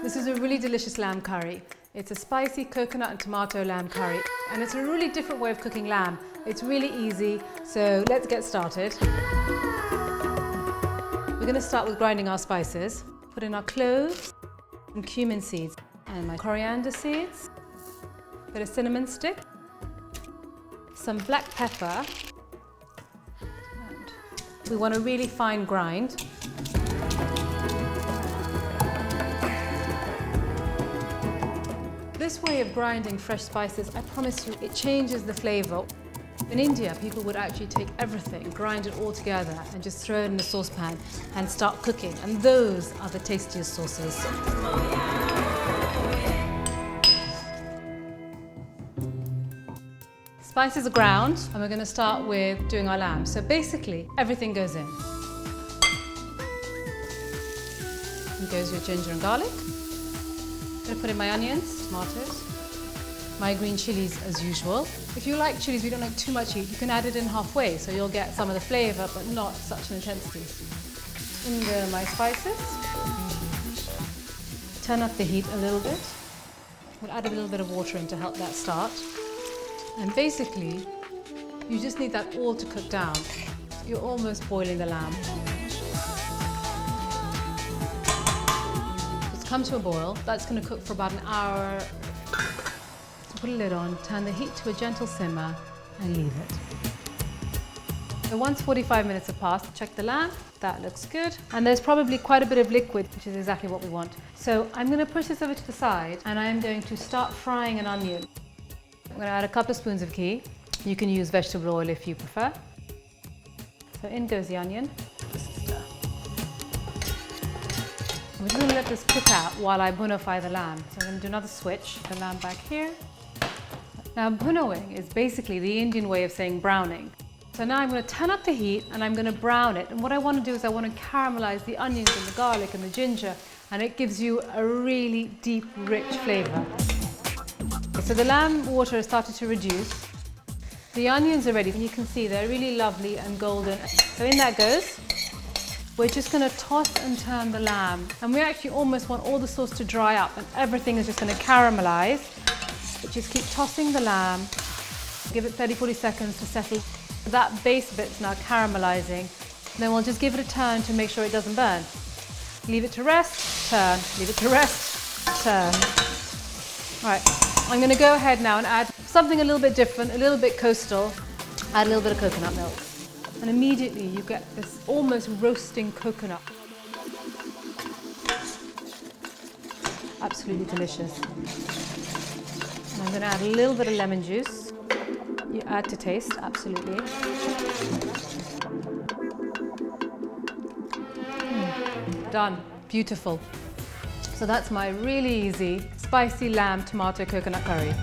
This is a really delicious lamb curry. It's a spicy coconut and tomato lamb curry, and it's a really different way of cooking lamb. It's really easy, so let's get started. We're going to start with grinding our spices. Put in our cloves and cumin seeds, and my coriander seeds, a bit of cinnamon stick, some black pepper, and we want a really fine grind. This way of grinding fresh spices, I promise you, it changes the flavour. In India, people would actually take everything, grind it all together and just throw it in a saucepan and start cooking. And those are the tastiest sauces. Spices are ground, and we're going to start with doing our lamb. So basically, everything goes in. And goes your ginger and garlic. I'm going to put in my onions, tomatoes, my green chilies as usual. If you like chilies, we don't like too much heat, you can add it in halfway, so you'll get some of the flavour, but not such an intensity. In go my spices. Turn up the heat a little bit. We'll add a little bit of water in to help that start. And basically, you just need that all to cook down. You're almost boiling the lamb. Come to a boil. That's going to cook for about an hour. So put a lid on, turn the heat to a gentle simmer and leave it. So once 45 minutes have passed, check the lamb. That looks good. And there's probably quite a bit of liquid, which is exactly what we want. So I'm going to push this over to the side and I'm going to start frying an onion. I'm going to add a couple of spoons of ghee. You can use vegetable oil if you prefer. So in goes the onion. We're just going to let this cook out while I bunify the lamb. So I'm going to do another switch, the lamb back here. Now bunowing is basically the Indian way of saying browning. So now I'm going to turn up the heat and I'm going to brown it. And what I want to do is I want to caramelize the onions and the garlic and the ginger, and it gives you a really deep, rich flavour. So the lamb water has started to reduce. The onions are ready. You can see they're really lovely and golden. So in that goes. We're just going to toss and turn the lamb, and we actually almost want all the sauce to dry up and everything is just going to caramelize. But just keep tossing the lamb, give it 30-40 seconds to settle. That base bit's now caramelizing. Then we'll just give it a turn to make sure it doesn't burn. Leave it to rest, turn, leave it to rest, turn. All right, I'm going to go ahead now and add something a little bit different, a little bit coastal. Add a little bit of coconut milk. And immediately you get this almost roasting coconut. Absolutely delicious. And I'm going to add a little bit of lemon juice. You add to taste, absolutely. Done. Beautiful. So that's my really easy spicy lamb tomato coconut curry.